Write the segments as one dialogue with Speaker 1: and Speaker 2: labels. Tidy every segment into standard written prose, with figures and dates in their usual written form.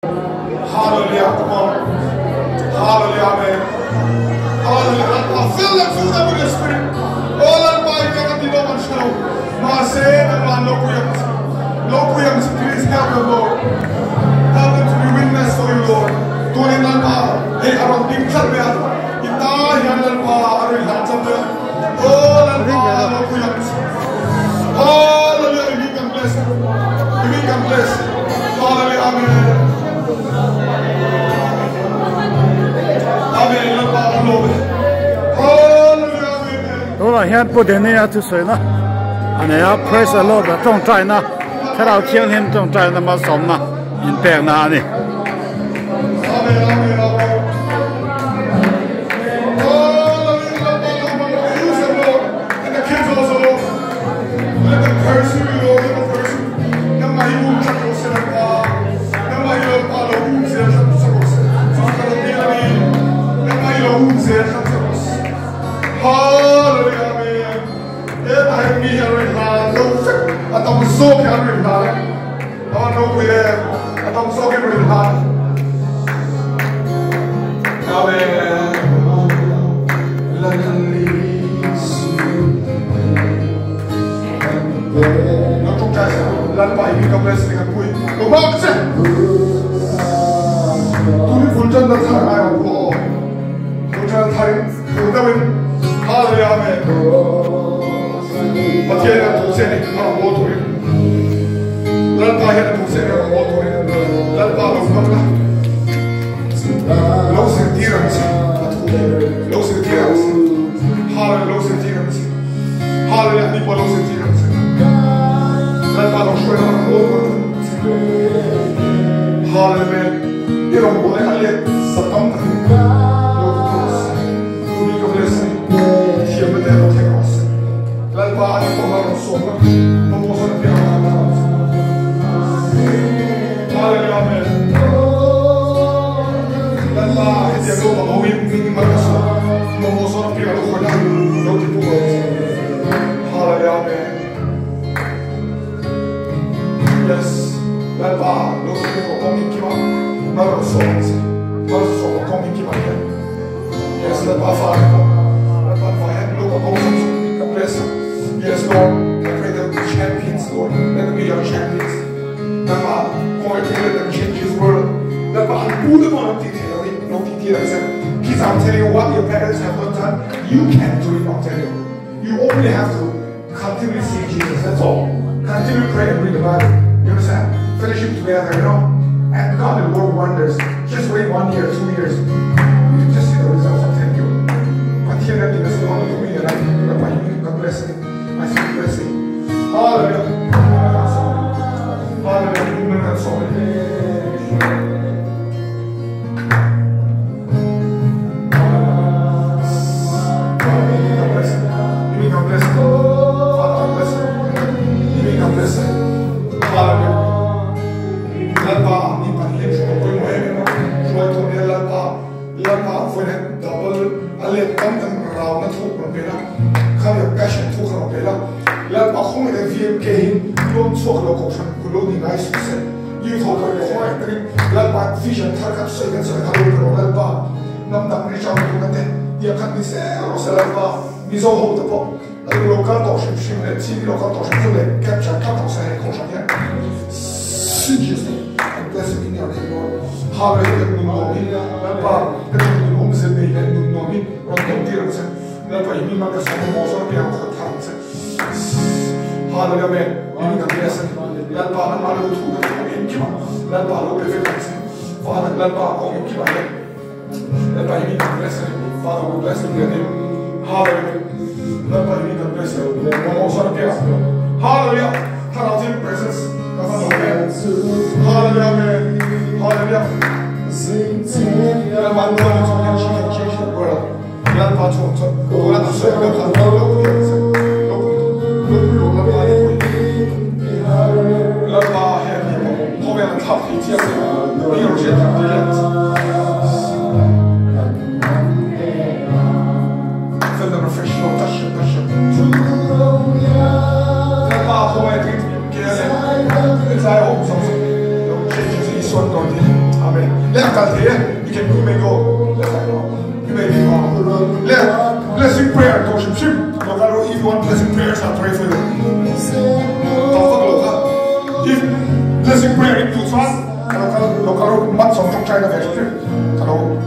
Speaker 1: Hallelujah, come on. Hallelujah, amen. Hallelujah. Fill them with the Spirit. All our body can be done and show. Marseille and man, no Williams, please help them, Lord. Help them to be witness for you, Lord. Don't in that power. Hey, I don't think that we are. You die and that power. I don't have something. All our power, no Williams. Hallelujah, you can bless them. You can bless. Hallelujah, amen.
Speaker 2: Ora hiện bữa đến này tôi nói na, anh ấy praise the Lord trong trái na,ถ้าเราเที่ยงเห็นtrong trái naมาสมนะอินแปลงนะนี่
Speaker 1: Atau sok yang berhal, atau nuklir, atau sok yang berhal. Amen. Untuk jasa, lalu ini kamu dengan kui. Lomba sih. Tuh hujan datang ayam buah. Hujan datang, hujan. Hallelujah, amen. Mathieu tu sais les gens au autour. L'alpha est tu sais les gens au autour. L'alpha le fait là. L'eau c'est dire aussi. L'eau c'est dire aussi. Hallelujah, l'eau c'est dire aussi. Hallelujah, ni pas l'eau c'est dire aussi. L'alpha le choix dans l'eau. Hallelujah. Et on pourrait aller s'attendre. L'eau tous. Nous nous laissons. Qui est peut-être notre grâce. L'alba è come un sopra, non posso piano la cosa. Alleluia, amen. L'alba è di allora, ma io mi manco, non posso piano la cosa, non ti può. Alleluia, amen. Yes, l'alba, lo dico come chi va, ma non so come chi va. Yes, l'alba fa, lo come Yes, Lord, I pray that we champions, Lord. Let them be your champions. Nama, point to let them change His world. Nama, who the one of detail? No details. Kids, I'm telling you what your parents have not done. You can't do it, I'm telling you. You only have to continually see Jesus, that's all. Continue to pray and read the Bible. You understand? Fellowship together, you know? And God will work wonders. Just wait 1 year, 2 years. You just see the results, I'm telling you. Continue that because you want to be alive. God bless you. I speak blessing. Hallelujah. Hallelujah. Vision target second hello lalba nam nam ri chang tu nate dia khat ni se ro se lalba mi zo ho de po local to shim le ti local to shim le capture kat to se ko sha ya seriously and blessed be your name Lord hallelujah no mi lalba de no mi se be no mi ro to dir se lalba mi ma ka sa mo so pia ko ta se hallelujah amen mi ka bless lalba na ma lo tu mi ki ma lalba lo be fe Father, let our home keep our name. Let my name bless you. Father, we bless you in your name. Hallelujah. Let my name bless you. One more son of prayer. Hallelujah. Turn out in presence. Hallelujah, man. Hallelujah. Let my Lord change the world. Let my Lord let us serve God. Let my head hold on top of each we are just feel the refreshing touch it. Let my whole head get it. It's I hope something. Don't change it. He's one Amen. Let us here. You can go. You may be wrong. Let blessing prayer. If you want blessing prayers, I'll pray for you. If blessing prayer includes one, kalau mat song China version, kalau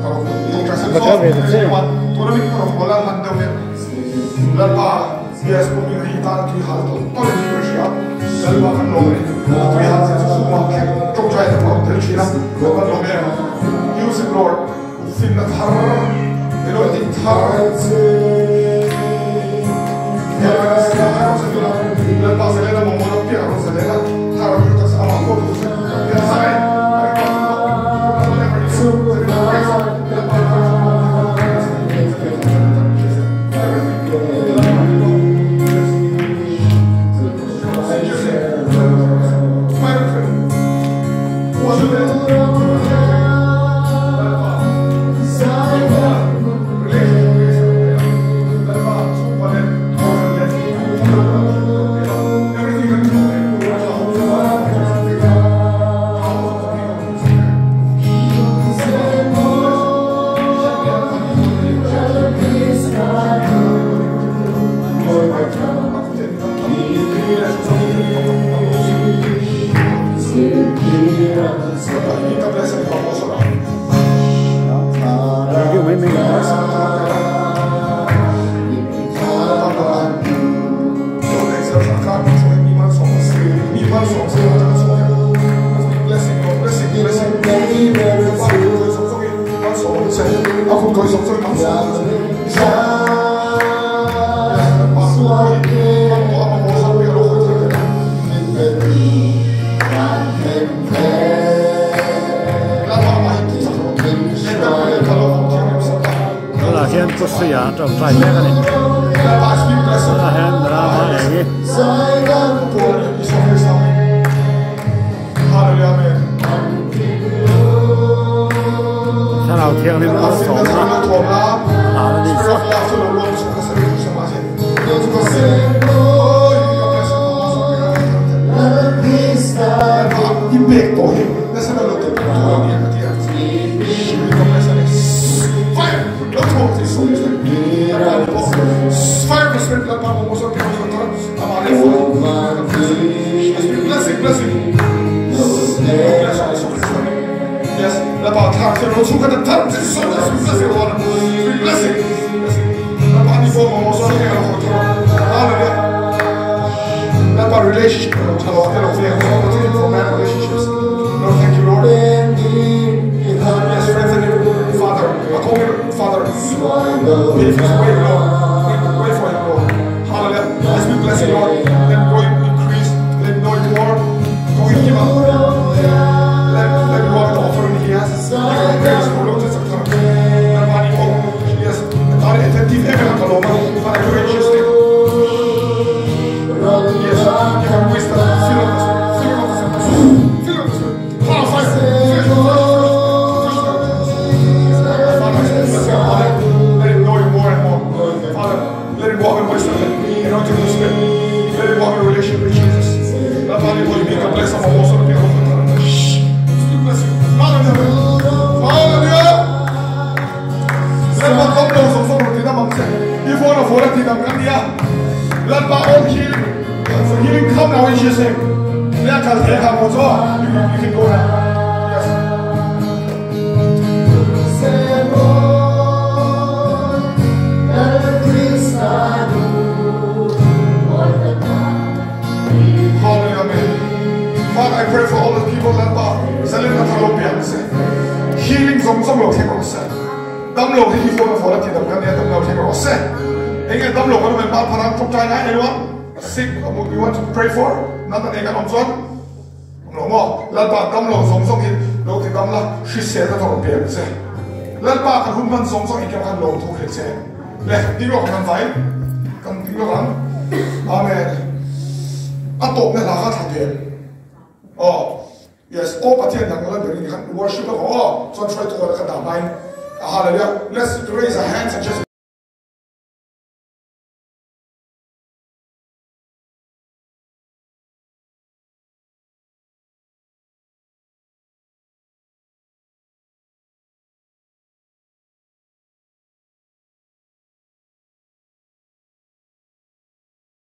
Speaker 1: yes, pumi hitan tu hal tu, kalau ni Rusia, lalu akan lomé, tu hal semua trong China pun tercina, akan lomé. Use it, Lord. Finna thar, Lord di thar. Lalu pasal ada momonok dia, pasal ada thar kita sama kau tu. Biasa. Yes, all parties are going to worship. Oh, so try to Hallelujah. Let's raise our hands and just